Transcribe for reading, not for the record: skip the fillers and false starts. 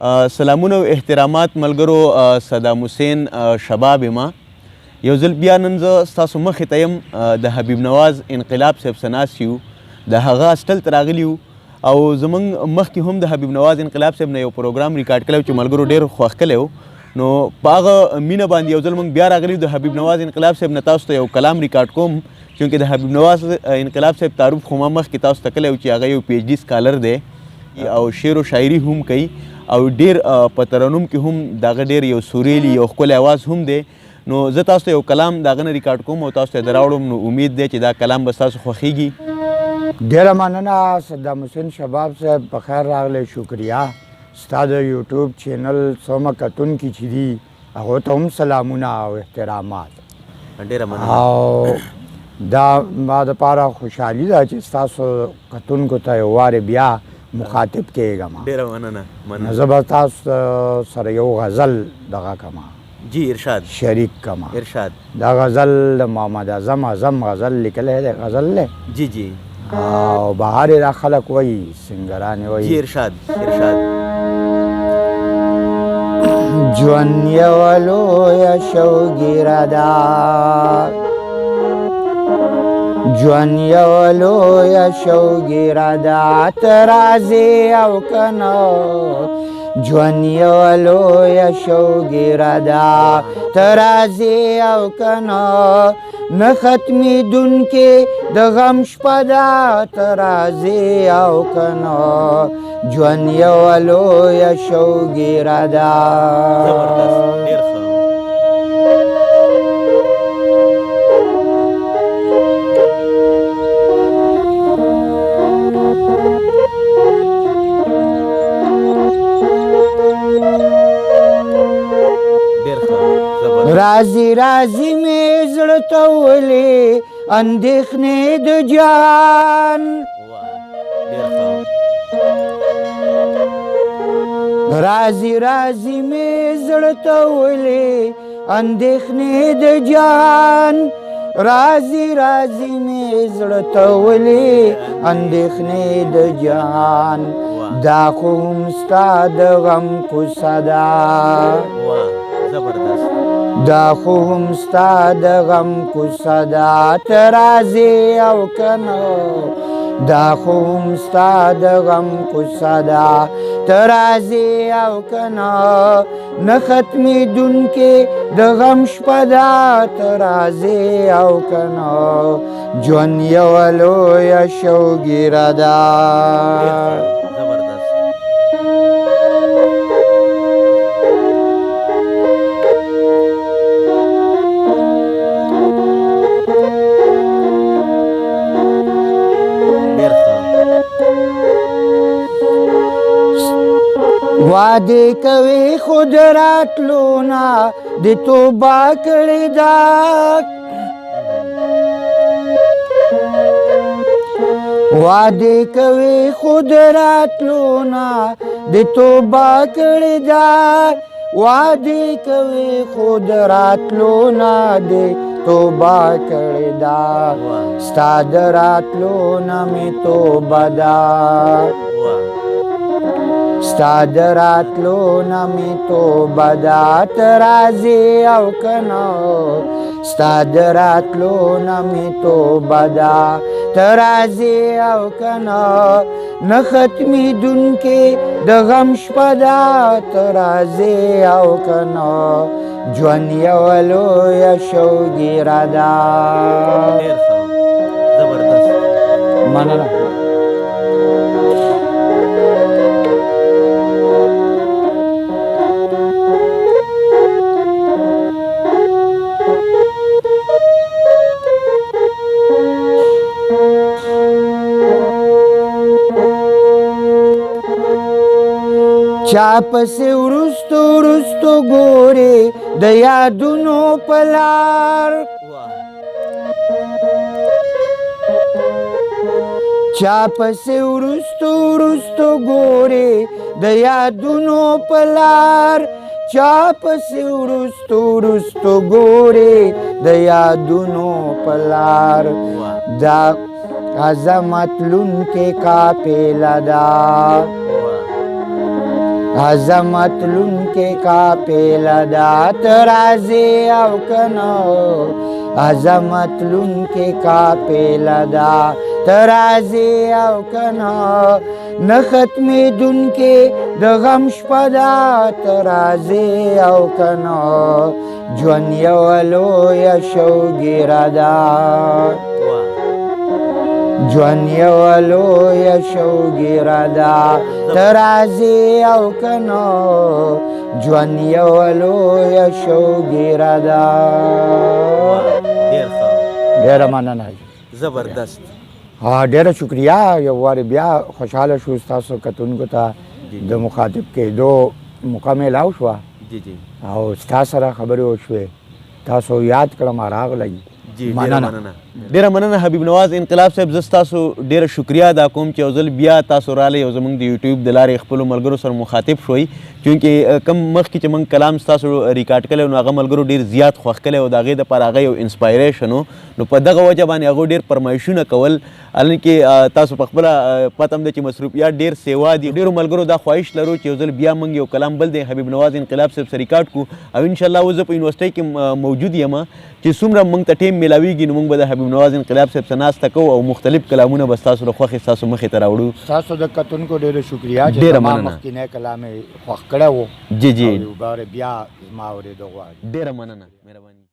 سلامونه او احترامات ملګرو. صدام حسین شباب ما یو ځل بیا نن زه ستاسو مخې ته یم. د حبیب نواز انقلاب صاحب څه ناست یو، د هغه اسټل ته راغلي یو او زموږ مخکې هم د حبیب نواز انقلاب صاحب نه یو پروګرام ریکارډ کړی چې ملګرو ډېر خوښ کړی و. نو په هغه مینه باندې یو ځل موږ بیا راغلي د حبیب نواز انقلاب صاحب نه تاسو ته یو کلام ریکارډ کوم، چونکې د حبیب نواز انقلاب صاحب تعارف خو ما مخکې تاسو ته کړی و چې هغه یو پی ایچ ډي سکالر دی او شعر و شاعري هم کوي او ډیر په ترنم کې هم دغه ډیر یو سوریلی یو ښکلی اواز هم دی. نو زه تاسو ته یو کلام د هغه نه ریکارډ کوم او تاسو ته یې دراوړم. نو امید دی چې دا کلام به ستاسو خوښیږي. ډیره مننه صدام حسین شباب صاحب، په خیر راغلی. شکریه. ستا د یوټیوب چینل څومره کتونکي چې دي هغو ته هم سلامونه او احترامات. ډیره مننه. او دا ما دپاره خوشحالي ده چې ستاسو کتونکو ته یو وارې بیا مخاطب کېږم. ډیره مننه. زه به تاسو سره یو غزل دغه کما جی ارشاد شریک کما. ارشاد. دا غزل د محمد اعظم غزل لیکلی دی. غزل دی جی جی. او بهار را خلق وایي، سنګران وایي. جی ارشاد ارشاد. ژوند یوه لویه شوګیره ده، ژوند یوه لویه شوګیره ده، ته راځې او که نه. ژوند یوه لویه شوګیره ده، ته راځې او که نه. نه ختمېدونکې د غم شپه ده، ته راځې او که نه. ژوند یوه لویه شوګیره ده. زبردست. ډېر ښه. رازی رازی می زړه ته ولې اندېښنې د جان. رازی رازی می زړه ته ولې اندېښنې د جان. رازی رازی می زړه ته ولې اندېښنې د جان. دا خو هم ستا د غم کوڅه ده، دا خو هم ستا د غم کوڅه ده، ته راځې او که نه. دا خو هم ستا د غم کوڅه ده، ته راځې او که نه. نه ختمېدونکې د غم شپه ده، ته راځې او که نه. ژوند یوه لویه شوګیره ده. وعدې کوي خود راتلو نه د توبه کړې ده. وعدې کوي خود راتلو نه د توبه کړې ده. وعدې کوي خود راتلو نه د توبه کړې ده. ستا د راتلو نه مې توبه ده، ستا د راتلو نه مې توبه ده. ته راځې او که نه. ستا د راتلو نه مې توبه ده، ته راځې او که نه. نه ختمېدونکې د غم شپه ده، ته راځې او که نه. ژوند یوه لویه شوګیره ده. ډېر ښه. زبردست. مننه. چا پسې وروستو وروستو ګورې د یادونو په لار. چا پسې وروستو وروستو ګورې د یادونو په لار. چا پسې وروستو وروستو ګورې د یادونو په لار. دا عظمت لونکې قافله ده، عظمت لونکې قافله ده ته راځې او که نه عظمت لونکې قافله ده ته راځې او که نه نه ختمېدونکې د غم شپه ده ته راځې او که نه ژوند یوه لویه شوګیره ده ژوند یوه لویه شوګیره ده ته راځې او که نه ژوند یوه لویه شوګیره ده ډېره مننه زبردست ډېره شکریه یو وارې بیا خوشحاله شو ستاسو کتونکو ته د مخاطب کېدو موقع میلاو شوه او ستا سره خبرې وشوې تاسو یاد کړم راغلی مننه ډیره مننه حبیب نواز انقلاب صاحب زه ستاسو ډیره شکریا ادا کوم چې یو ځل بیا تاسو رالی یو زموږ د یوټیوب د لارې خپلو ملګرو سره مخاطب شوئ چونکې کم مخکې چې موږ کلام ستاسو ریکارډ کړی نو هغه ملګرو ډېر زیات خوښ کړی او د هغې دپاره هغه یو انسپایریشن و نو په دغه وجه باندې هغوی ډېر فرمایشونه کول حالانکې تاسو په خپله پته هم ده چې مصروفیات ډېر سیوا دي ډېرو ملګرو دا خواهش لرو چې یو ځل بیا موږ یو کلام بل دی حبیب نواز انقلاب صاحب سره ریکارډ کړو او انشاءالله اوس زه په یونیورسټۍ کې موجود یم چې څومره موږ ته ټیم میلاویږي نو موږ به د حبیب نواز انقلاب صاحب سره ناسته کوو او مختلف کلامونه به ستاسو د خوښې ستاسو مخې ته راوړو ستاسو د کتونکو ډېره شکریه چې زما مخکینی کلام یې خوښ کړی و جی جی بیا زما اورېدو غواړي ډېره مننه مهرباني